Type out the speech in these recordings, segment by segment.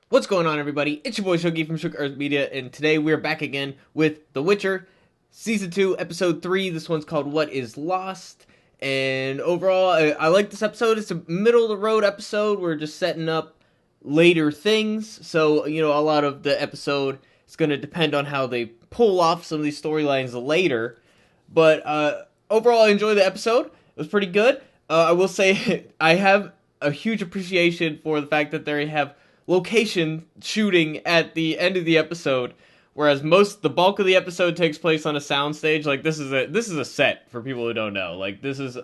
What's going on, everybody? It's your boy Shogi from Shook Earth Media, and today we're back again with The Witcher, Season 2, Episode 3. This one's called What is Lost. And overall, I like this episode. It's a middle of the road episode. We're just setting up later things. So, a lot of the episode is going to depend on how they pull off some of these storylines later. But overall, I enjoyed the episode. It was pretty good. I will say, I have a huge appreciation for the fact that they have location shooting at the end of the episode, whereas the bulk of the episode takes place on a soundstage. Like this is a set for people who don't know. Like this is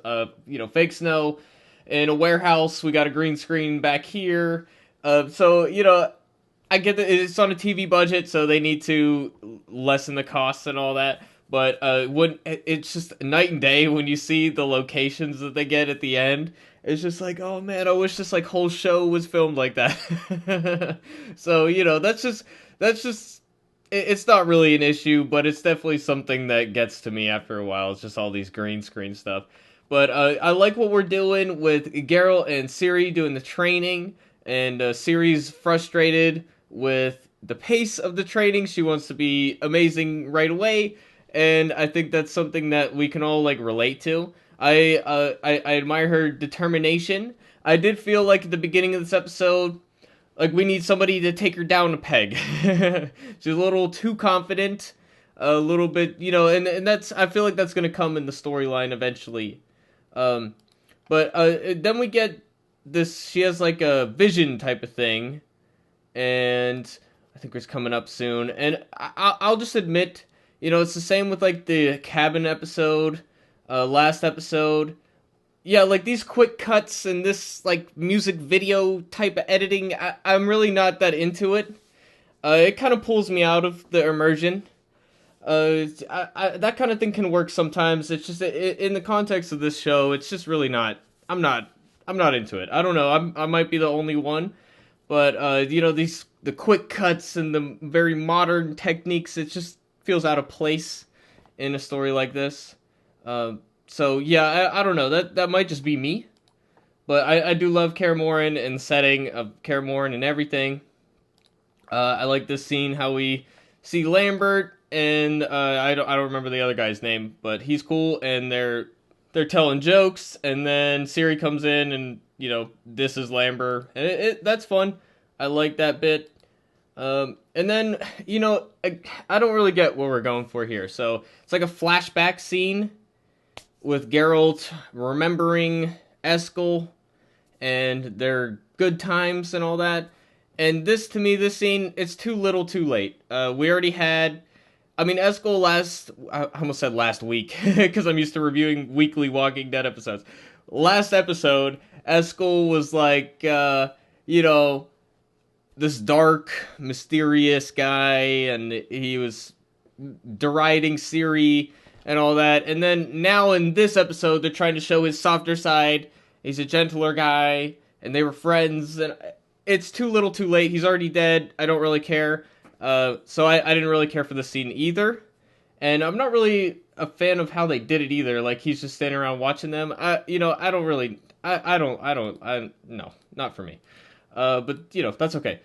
fake snow in a warehouse. We got a green screen back here. So I get that it's on a TV budget, so they need to lessen the costs and all that. But when it's just night and day when you see the locations that they get at the end, it's just like, oh man, I wish this whole show was filmed like that. So that's just it's not really an issue, but it's definitely something that gets to me after a while. It's just all these green screen stuff. But I like what we're doing with Geralt and Ciri doing the training, and Ciri's frustrated with the pace of the training. She wants to be amazing right away, and I think that's something that we can all relate to. I admire her determination. I did feel like at the beginning of this episode, like we need somebody to take her down a peg. She's a little too confident, a little bit, and that's I feel like that's gonna come in the storyline eventually. Um, but then we get this. She has like a vision type of thing, and I think it's coming up soon. And I'll just admit, it's the same with like the cabin episode, last episode. Yeah, like these quick cuts and this like music video type of editing, I'm really not that into it. It kind of pulls me out of the immersion. That kind of thing can work sometimes. It's just in the context of this show, it's just really not. I'm not into it. I don't know. I might be the only one, but the quick cuts and the very modern techniques, it just feels out of place in a story like this. So yeah, I don't know. That might just be me, but I do love Kaer Morhen and the setting of Kaer Morhen and everything. I like this scene how we see Lambert and I don't remember the other guy's name, but he's cool and they're telling jokes, and then Ciri comes in and this is Lambert, and that's fun. I like that bit. And then I don't really get what we're going for here. So it's like a flashback scene with Geralt remembering Eskel and their good times and all that. And to me, this scene, it's too little too late. We already had, I mean, Eskel I almost said last week, because I'm used to reviewing weekly Walking Dead episodes. Last episode, Eskel was like, this dark, mysterious guy, and he was deriding Ciri and all that. And then now in this episode, they're trying to show his softer side. He's a gentler guy, and they were friends. And it's too little, too late. He's already dead. I don't really care. So I didn't really care for the scene either. And I'm not really a fan of how they did it either. Like he's just standing around watching them. I don't really. No, not for me. But that's okay.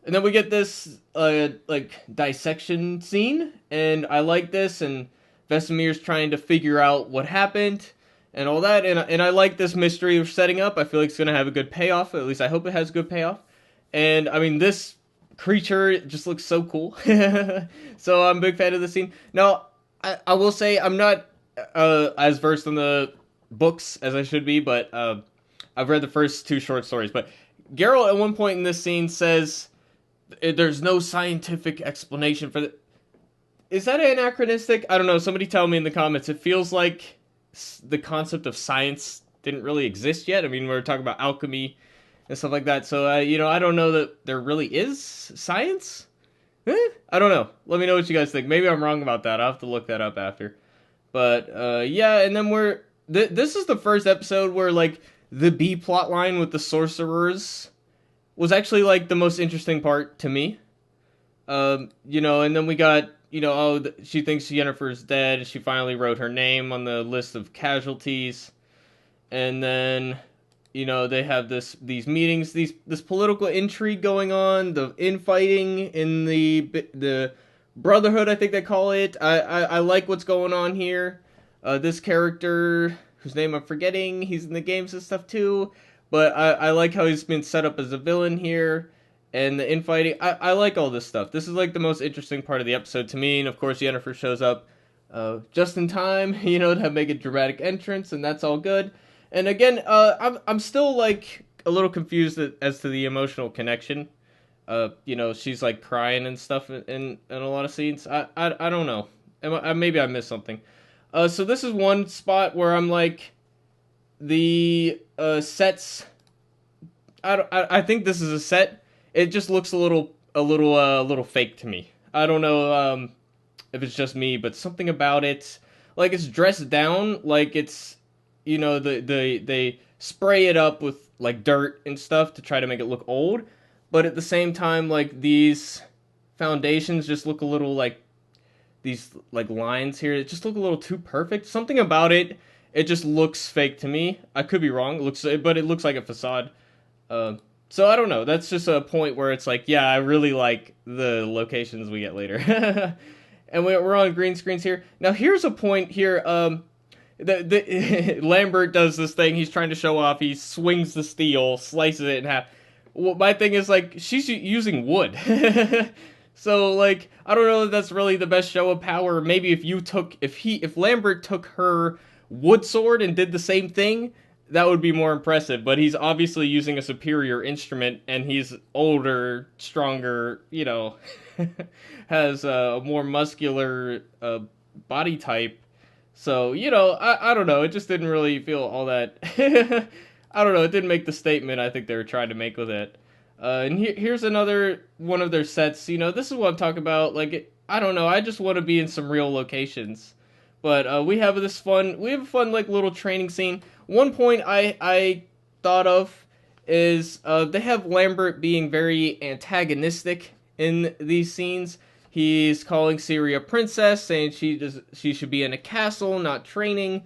And then we get this like dissection scene, and I like this, and Vesemir's trying to figure out what happened and all that, and I like this mystery we're setting up. I feel like it's gonna have a good payoff. At least I hope it has a good payoff. And I mean, this creature just looks so cool. So I'm a big fan of the scene. Now, I will say I'm not as versed in the books as I should be, but I've read the first two short stories. But Geralt at one point in this scene says there's no scientific explanation for the. Is that anachronistic? I don't know. Somebody tell me in the comments. It feels like the concept of science didn't really exist yet. I mean, we were talking about alchemy and stuff like that. So, I don't know that there really is science. I don't know. Let me know what you guys think. Maybe I'm wrong about that. I'll have to look that up after. But, yeah, and then this is the first episode where, like, the B plot line with the sorcerers was actually, like, the most interesting part to me. And then we got, she thinks Yennefer's dead. She finally wrote her name on the list of casualties. And then you know, they have these meetings, this political intrigue going on, the infighting in the Brotherhood, I think they call it. I like what's going on here. This character, whose name I'm forgetting, he's in the games and stuff too. But I like how he's been set up as a villain here, and the infighting. I like all this stuff. This is like the most interesting part of the episode to me, and of course Yennefer shows up just in time, you know, to make a dramatic entrance, and that's all good. And again, I'm still like a little confused as to the emotional connection. You know, she's like crying and stuff in a lot of scenes. I don't know. Maybe I missed something. So this is one spot where I'm like, the sets. I think this is a set. It just looks a little fake to me. I don't know if it's just me, but something about it, like it's dressed down, like it's, you know, they spray it up with like dirt and stuff to try to make it look old, but at the same time, like these foundations just look a little like these like lines here. It just look a little too perfect. Something about it, it just looks fake to me. I could be wrong. But it looks like a facade. So I don't know. That's just a point where it's like, yeah, I really like the locations we get later. And we're on green screens here. Now here's a point here. Lambert does this thing. He's trying to show off. He swings the steel, slices it in half. Well, my thing is like she's using wood. So like I don't know if that's really the best show of power. Maybe if Lambert took her wood sword and did the same thing, that would be more impressive. But he's obviously using a superior instrument, and he's older, stronger, you know, has a more muscular body type. So, you know, I don't know. It just didn't really feel all that. I don't know. It didn't make the statement I think they were trying to make with it. And here's another one of their sets. You know, this is what I'm talking about. Like, I don't know. I just want to be in some real locations. But we have a fun like little training scene. One point I thought of is they have Lambert being very antagonistic in these scenes. He's calling Ciri a princess, saying she should be in a castle, not training.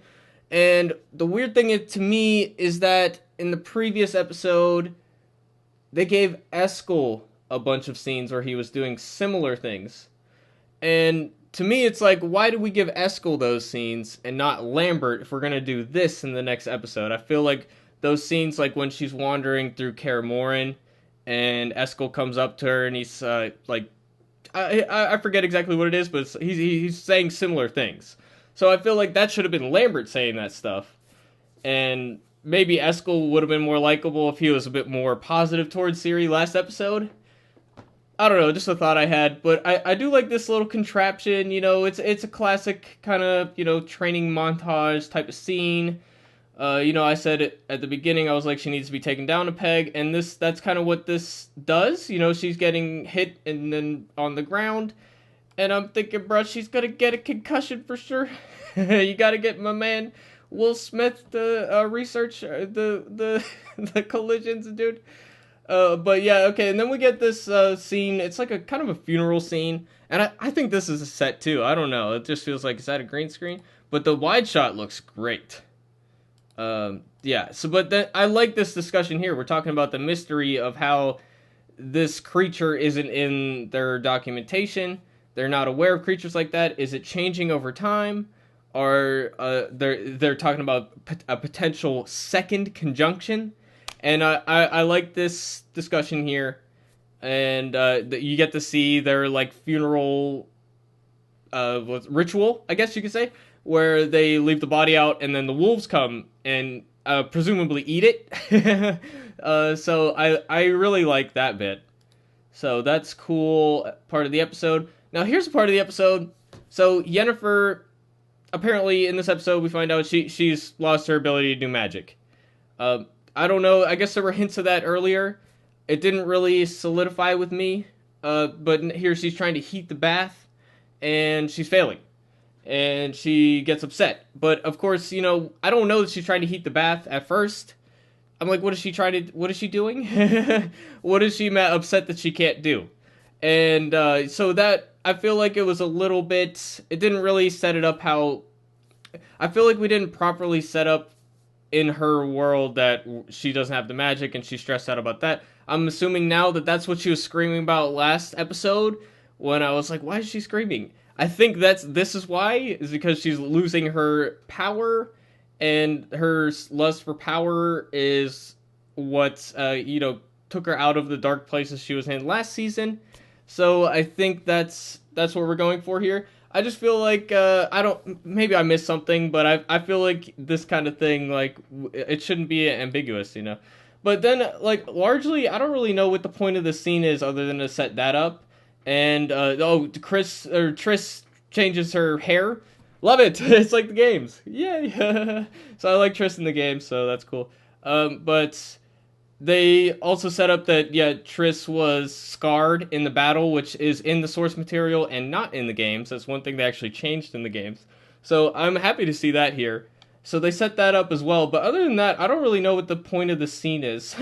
And the weird thing to me is that in the previous episode, they gave Eskel a bunch of scenes where he was doing similar things. And to me, it's like, why do we give Eskel those scenes and not Lambert if we're going to do this in the next episode? I feel like those scenes, like when she's wandering through Kaer Morhen and Eskel comes up to her and he's like, I forget exactly what it is, but he's saying similar things. So I feel like that should have been Lambert saying that stuff. And maybe Eskel would have been more likable if he was a bit more positive towards Ciri last episode. I don't know, just a thought I had, but I do like this little contraption. You know, it's a classic kind of, you know, training montage type of scene. You know, I said it at the beginning, I was like, she needs to be taken down a peg, and that's kind of what this does. You know, she's getting hit and then on the ground, and I'm thinking, bro, she's gonna get a concussion for sure. You gotta get my man Will Smith to research the the collisions, dude. But yeah, okay, and then we get this scene. It's like a kind of a funeral scene, and I think this is a set too. I don't know. It just feels like, is that a green screen? But the wide shot looks great. Yeah. So, but then I like this discussion here. We're talking about the mystery of how this creature isn't in their documentation. They're not aware of creatures like that. Is it changing over time? Or they're talking about a potential second conjunction? And I like this discussion here, and you get to see their like funeral ritual, I guess you could say, where they leave the body out, and then the wolves come and presumably eat it. So I really like that bit. So that's cool part of the episode. Now here's a part of the episode. So Yennefer, apparently in this episode we find out she's lost her ability to do magic. I don't know. I guess there were hints of that earlier. It didn't really solidify with me. But here she's trying to heat the bath, and she's failing. And she gets upset. But of course, you know, I don't know that she's trying to heat the bath at first. I'm like, what is she doing? What is she upset that she can't do? And so that, I feel like it was a little bit, it didn't really set it up how, I feel like we didn't properly set up in her world that she doesn't have the magic and she's stressed out about that. I'm assuming now that that's what she was screaming about last episode when I was like, why is she screaming? I think this is why, is because she's losing her power, and her lust for power is what took her out of the dark places she was in last season. So I think that's what we're going for here. I just feel like I don't, maybe I missed something, but I feel like this kind of thing, like, it shouldn't be ambiguous, you know. But then, like, largely, I don't really know what the point of the scene is other than to set that up. And Triss changes her hair. Love it. It's like the games. Yay. So I like Triss in the game, so that's cool. But they also set up that, yeah, Triss was scarred in the battle, which is in the source material and not in the games. That's one thing they actually changed in the games. So I'm happy to see that here. So they set that up as well. But other than that, I don't really know what the point of the scene is.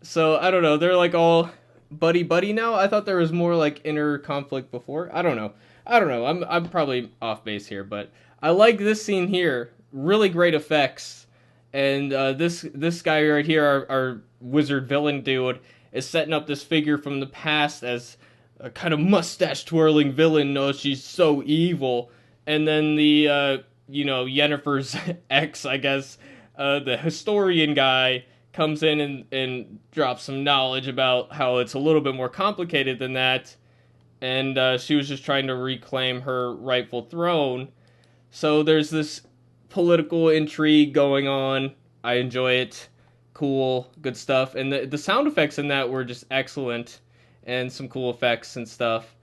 So I don't know. They're like all buddy buddy now. I thought there was more like inner conflict before. I don't know. I'm probably off base here, but I like this scene here. Really great effects. And this guy right here, our wizard villain dude, is setting up this figure from the past as a kind of mustache twirling villain. Oh, she's so evil. And then the Yennefer's ex, I guess, the historian guy, comes in and drops some knowledge about how it's a little bit more complicated than that. And she was just trying to reclaim her rightful throne. So there's this political intrigue going on. I enjoy it. Cool, good stuff. And the sound effects in that were just excellent, and some cool effects and stuff.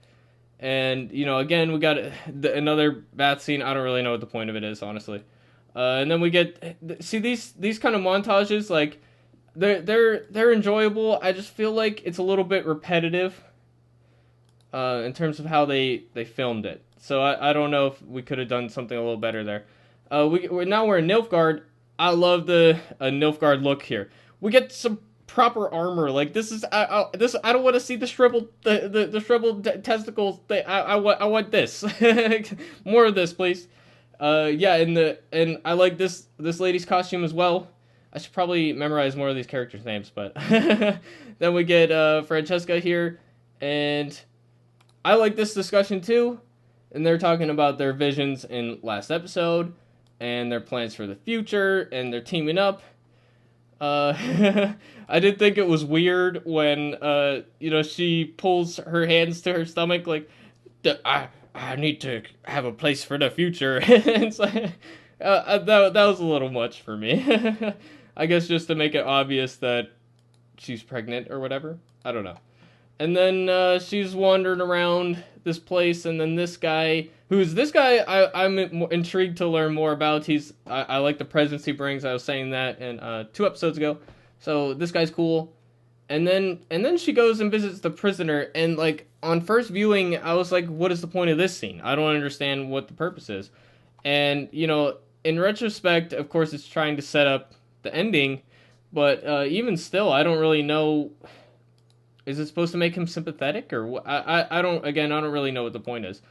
And, again, we got another bath scene. I don't really know what the point of it is, honestly. And then we get, see, these kind of montages, like, they're enjoyable. I just feel like it's a little bit repetitive in terms of how they filmed it. So I don't know if we could have done something a little better there. We're in Nilfgaard. I love the Nilfgaard look here. We get some proper armor. Like, this is I don't want to see the shriveled testicles. I want this. More of this, please. Yeah, and I like this lady's costume as well. I should probably memorize more of these characters' names, but then we get Francesca here, and I like this discussion too. And they're talking about their visions in last episode, and their plans for the future, and they're teaming up. I did think it was weird when she pulls her hands to her stomach, like, I need to have a place for the future. It's like, that was a little much for me. I guess just to make it obvious that she's pregnant or whatever. I don't know. And then she's wandering around this place, and then this guy, I'm intrigued to learn more about. I like the presence he brings. I was saying that in 2 episodes ago. So this guy's cool. And then she goes and visits the prisoner, and like on first viewing, I was like, what is the point of this scene? I don't understand what the purpose is. And in retrospect, of course, it's trying to set up the ending, but even still, I don't really know. Is it supposed to make him sympathetic, or I don't really know what the point is.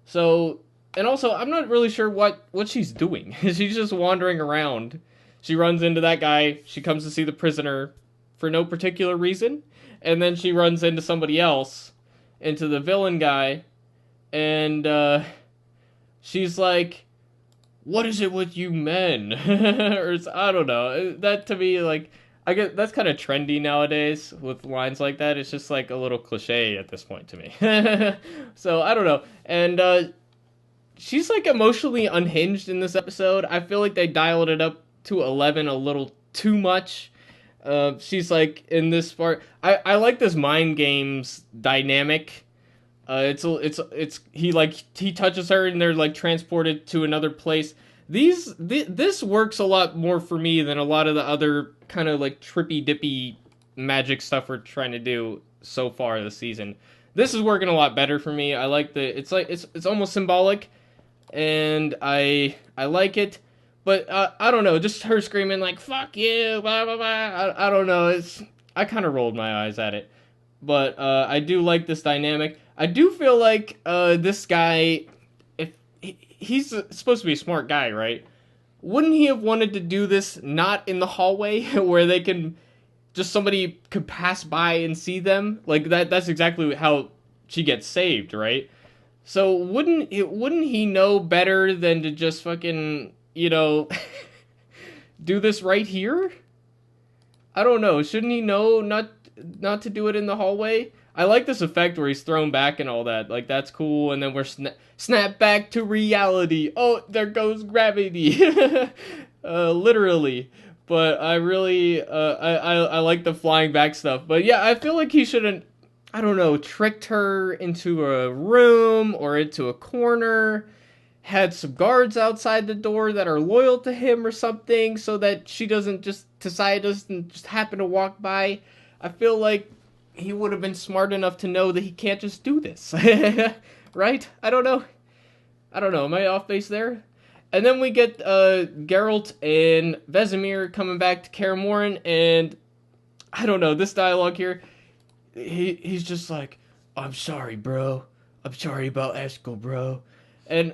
So, and also, I'm not really sure what she's doing. She's just wandering around. She runs into that guy. She comes to see the prisoner for no particular reason, and then she runs into somebody else, into the villain guy, and she's like, "What is it with you men?" Or I don't know. That to me, like, I guess that's kind of trendy nowadays with lines like that. It's just like a little cliche at this point to me. So I don't know. And she's like emotionally unhinged in this episode. I feel like they dialed it up to 11 a little too much. She's like in this part. I like this mind games dynamic. He touches her and they're like transported to another place. This works a lot more for me than a lot of the other kind of like trippy dippy magic stuff we're trying to do so far this season. This is working a lot better for me. I like it's almost symbolic, and I like it. But I don't know, just her screaming like "fuck you," blah blah blah. I don't know. I kind of rolled my eyes at it, but I do like this dynamic. I do feel like this guy, if he's supposed to be a smart guy, right? wouldn't he have wanted to do this not in the hallway where they can just somebody could pass by and see them? Like that's exactly how she gets saved, right? So wouldn't he know better than to just fucking, do this right here? I don't know. Shouldn't he know not to do it in the hallway? I like this effect where he's thrown back and all that. Like that's cool. And then we're snap back to reality. Oh, there goes gravity. Literally. But I really I like the flying back stuff. But yeah, I feel like he shouldn't, I don't know, tricked her into a room or into a corner, had some guards outside the door that are loyal to him or something, so that she doesn't just, Tasaya doesn't just happen to walk by. I feel like he would have been smart enough to know that he can't just do this. Right? I don't know. Am I off base there? And then we get Geralt and Vesemir coming back to Kaer Morhen, and I don't know, this dialogue here, he's just like, I'm sorry, bro. I'm sorry about Eskel, bro. And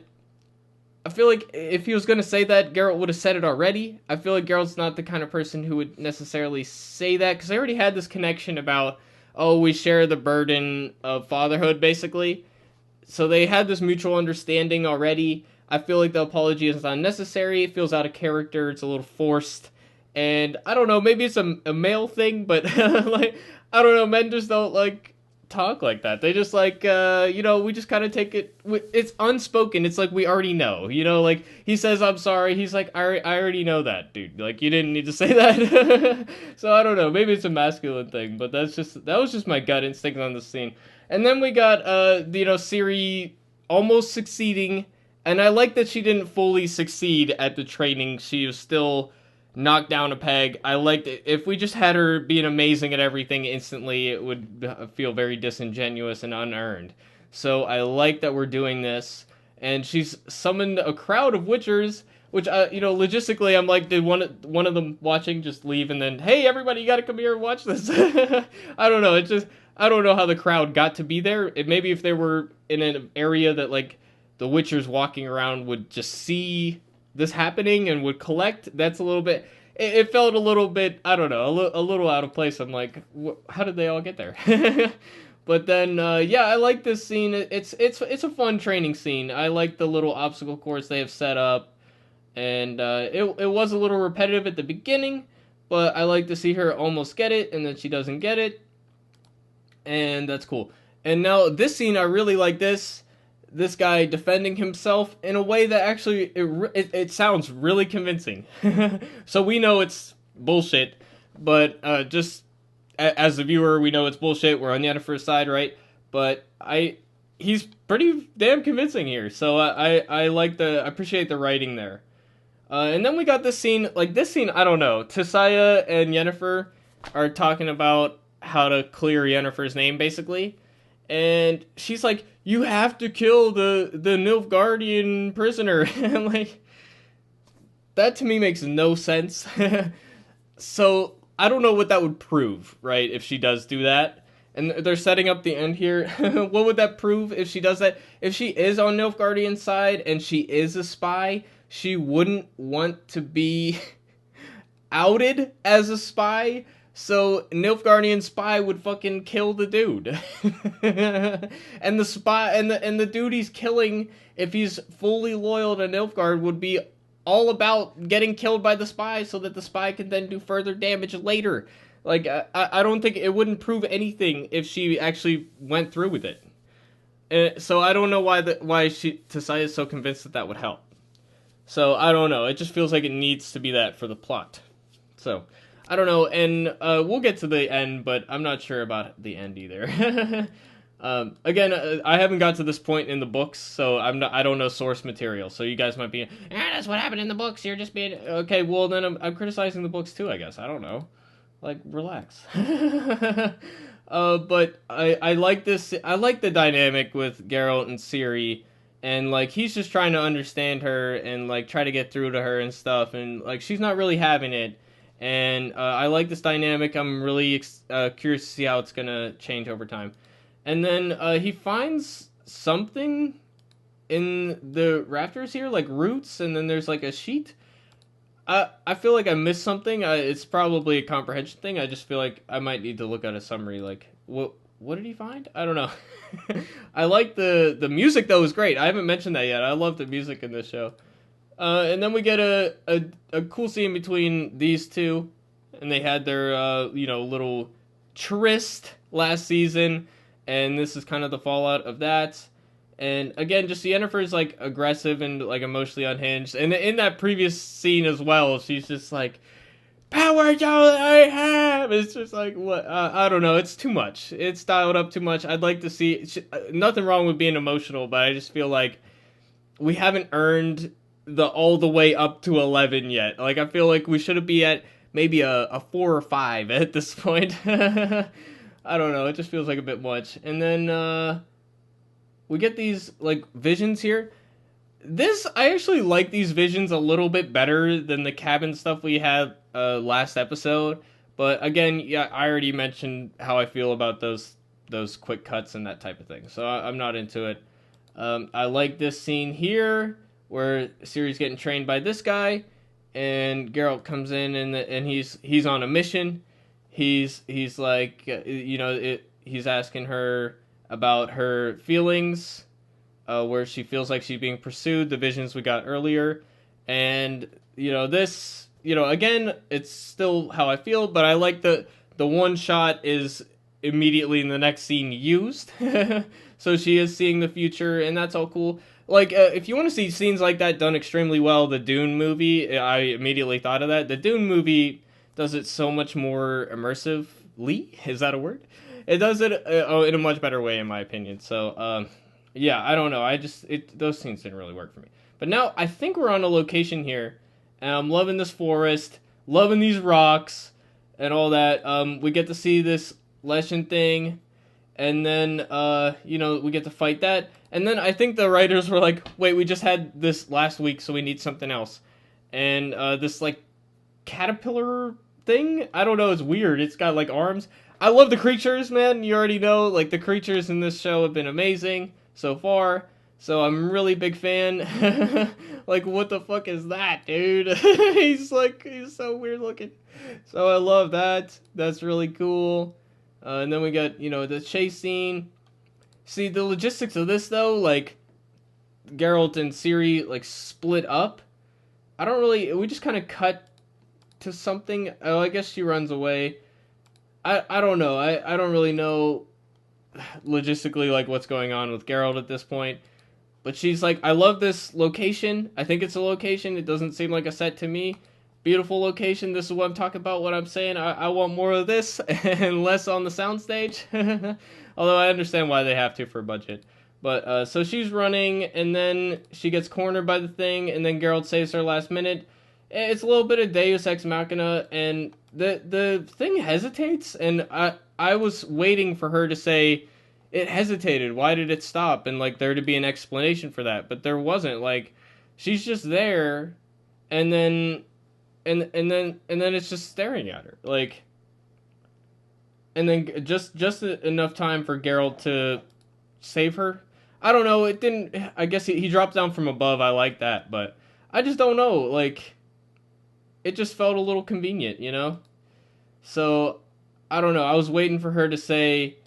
I feel like if he was going to say that, Geralt would have said it already. I feel like Geralt's not the kind of person who would necessarily say that, because they already had this connection about, oh, we share the burden of fatherhood, basically. So they had this mutual understanding already. I feel like the apology is unnecessary. It feels out of character. It's a little forced. And I don't know, maybe it's a male thing, but like, I don't know, men just don't like talk like that. They just like, we just kind of take it. It's unspoken. It's like we already know. Like he says, "I'm sorry." He's like, I already know that, dude. Like you didn't need to say that. So I don't know. Maybe it's a masculine thing, but that was just my gut instinct on the scene. And then we got, Ciri almost succeeding, and I like that she didn't fully succeed at the training. She was still knocked down a peg. I liked it. If we just had her being amazing at everything instantly, it would feel very disingenuous and unearned. So I like that we're doing this, and she's summoned a crowd of witchers, which logistically I'm like, did one of them watching just leave and then, hey everybody, you got to come here and watch this? I don't know. It's just, I don't know how the crowd got to be there. Maybe if they were in an area that like the witchers walking around would just see this happening and would collect. That's a little bit, it felt a little bit, I don't know, a little out of place. I'm like, how did they all get there? But then I like this scene. It's a fun training scene. I like the little obstacle course they have set up, and it was a little repetitive at the beginning, but I like to see her almost get it and then she doesn't get it, and that's cool. And now this scene, I really like this guy defending himself in a way that actually it sounds really convincing. So we know it's bullshit, but just as the viewer, we know it's bullshit. We're on Yennefer's side, right? But he's pretty damn convincing here. So I appreciate the writing there. And then we got this scene. Like this scene, I don't know. Tissaia and Yennefer are talking about how to clear Yennefer's name, basically. And she's like, you have to kill the Nilfgaardian prisoner. And like, that to me makes no sense. So I don't know what that would prove, right? If she does do that. And they're setting up the end here. What would that prove if she does that? If she is on Nilfgaardian's side and she is a spy, she wouldn't want to be outed as a spy. So Nilfgaardian spy would fucking kill the dude. And the spy and the dude he's killing, if he's fully loyal to Nilfgaard, would be all about getting killed by the spy so that the spy can then do further damage later. Like I don't think it wouldn't prove anything if she actually went through with it. So I don't know why Tissaia is so convinced that would help. So I don't know. It just feels like it needs to be that for the plot. So I don't know, and we'll get to the end, but I'm not sure about the end either. Again, I haven't got to this point in the books, so I don't know source material. So you guys might be, that's what happened in the books. You're just being okay. Well, then I'm criticizing the books too, I guess. I don't know. Like, relax. But I like this. I like the dynamic with Geralt and Ciri. And, like, he's just trying to understand her and, like, try to get through to her and stuff. And, like, she's not really having it. And I like this dynamic. I'm really curious to see how it's going to change over time. And then he finds something in the rafters here, like roots. And then there's, like, a sheet. I feel like I missed something. It's probably a comprehension thing. I just feel like I might need to look at a summary. Like, what did he find? I don't know. I like the music though was great. I haven't mentioned that yet. I love the music in this show. And then we get a cool scene between these two, and they had their little tryst last season, and this is kind of the fallout of that. And again, just Yennefer's like aggressive and like emotionally unhinged. And in that previous scene as well, she's just like, "Power is all I have." It's just like what I don't know. It's too much. It's dialed up too much. I'd like to see nothing wrong with being emotional, but I just feel like we haven't earned the all the way up to 11 yet. Like I feel like we should be at maybe a 4 or 5 at this point. I don't know. It just feels like a bit much. And then we get these like visions here. I actually like these visions a little bit better than the cabin stuff we had last episode. But again, yeah, I already mentioned how I feel about those quick cuts and that type of thing. So I'm not into it. I like this scene here where Ciri's getting trained by this guy, and Geralt comes in and he's on a mission. He's like he's asking her about her feelings, where she feels like she's being pursued, the visions we got earlier. And, this, again, it's still how I feel, but I like the one shot is immediately in the next scene used. So she is seeing the future, and that's all cool. Like, if you want to see scenes like that done extremely well, the Dune movie, I immediately thought of that. The Dune movie does it so much more immersively. Is that a word? It does it in a much better way, in my opinion. So, yeah, I don't know. Those scenes didn't really work for me. But now I think we're on a location here, and I'm loving this forest, loving these rocks, and all that. We get to see this Leshen thing, and then we get to fight that. And then I think the writers were like, "Wait, we just had this last week, so we need something else." And this like caterpillar thing, I don't know. It's weird. It's got like arms. I love the creatures, man. You already know, like, the creatures in this show have been amazing so far. So I'm really big fan. Like, what the fuck is that, dude? He's so weird looking. So I love that. That's really cool. And then we got, the chase scene. See, the logistics of this, though, like, Geralt and Ciri, like, split up. We just kind of cut to something. Oh, I guess she runs away. I don't know. I don't really know logistically like what's going on with Geralt at this point. But she's like, I love this location. I think it's a location. It doesn't seem like a set to me. Beautiful location. This is what I'm talking about, what I'm saying. I want more of this and less on the soundstage. Although I understand why they have to for budget. But so she's running, and then she gets cornered by the thing, and then Geralt saves her last minute. It's a little bit of Deus Ex Machina, and the thing hesitates, and I was waiting for her to say, it hesitated, why did it stop, and like there to be an explanation for that, but there wasn't. Like, she's just there, and then it's just staring at her, like, and then just enough time for Geralt to save her. I don't know, it didn't, I guess he dropped down from above, I like that, but I just don't know, like, it just felt a little convenient, So, I don't know. I was waiting for her to say,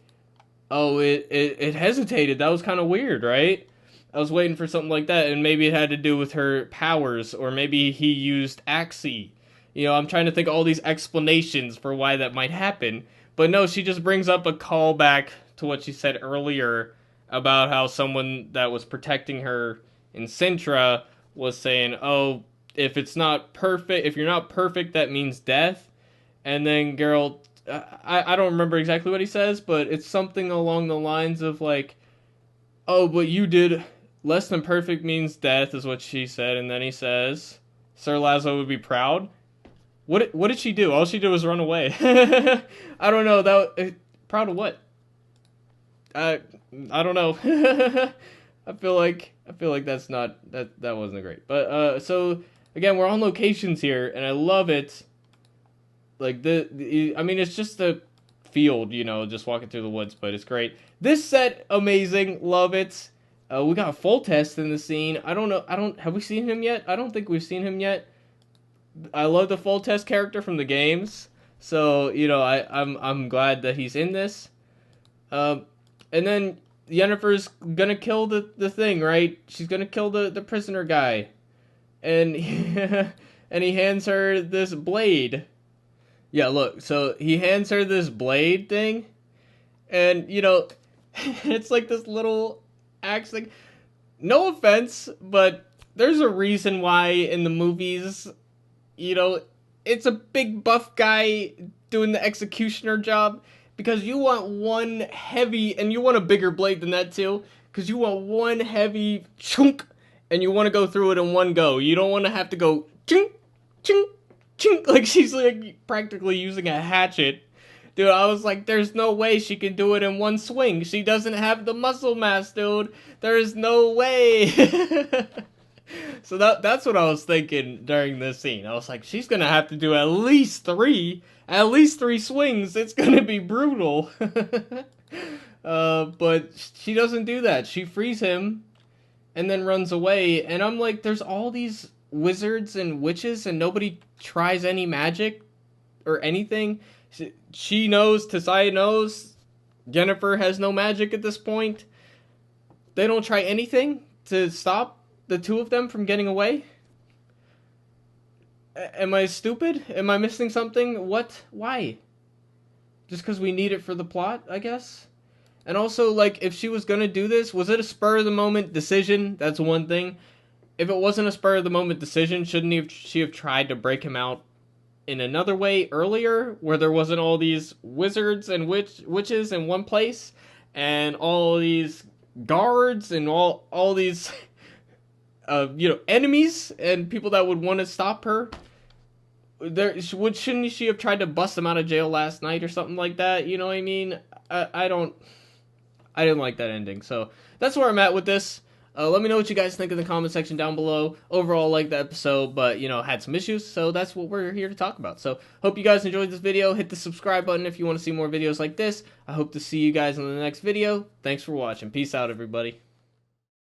oh, it hesitated. That was kind of weird, right? I was waiting for something like that, and maybe it had to do with her powers, or maybe he used Axii. I'm trying to think of all these explanations for why that might happen. But no, she just brings up a callback to what she said earlier about how someone that was protecting her in Sintra was saying, oh, if you're not perfect, that means death. And then Geralt, I don't remember exactly what he says, but it's something along the lines of like, oh, but you did less than perfect means death, is what she said. And then he says, Sir Laszlo would be proud. What did she do? All she did was run away. I don't know. Proud of what? I don't know. I feel like that's not that wasn't great. But so again, we're on locations here, and I love it. Like I mean, it's just a field, just walking through the woods, but it's great. This set, amazing, love it. We got Foltest in the scene. I don't know. Have we seen him yet? I don't think we've seen him yet. I love the Foltest character from the games, so you know I'm glad that he's in this. Um, and then Yennefer's gonna kill the thing, right? She's gonna kill the prisoner guy, and and he hands her this blade. Yeah, look, so he hands her this blade thing, and you know, it's like this little axe thing. No offense, but there's a reason why in the movies, you know, it's a big buff guy doing the executioner job, because you want one heavy, and you want a bigger blade than that too, because you want one heavy chunk, and you want to go through it in one go. You don't want to have to go chink, chink, chink, like she's like practically using a hatchet. Dude, I was like, there's no way she can do it in one swing. She doesn't have the muscle mass, dude. There is no way. So that's what I was thinking during this scene. I was like, she's gonna have to do at least three swings. It's gonna be brutal. But she doesn't do that. She frees him and then runs away. And I'm like, there's all these wizards and witches, and nobody tries any magic or anything. She knows, Tissaia knows, Yennefer has no magic at this point. They don't try anything to stop the two of them from getting away? Am I stupid? Am I missing something? What? Why? Just because we need it for the plot, I guess? And also, like, if she was gonna do this, was it a spur-of-the-moment decision? That's one thing. If it wasn't a spur-of-the-moment decision, shouldn't she have tried to break him out in another way earlier, where there wasn't all these wizards and witches in one place, and all these guards and all these you know, enemies and people that would want to stop her? Shouldn't she have tried to bust him out of jail last night or something like that? You know what I mean? I didn't like that ending. So that's where I'm at with this. Let me know what you guys think in the comment section down below. Overall, like the episode, but you know, had some issues, so that's what we're here to talk about. So hope you guys enjoyed this video. Hit the subscribe button if you want to see more videos like this. I hope to see you guys in the next video. Thanks for watching. Peace out, everybody.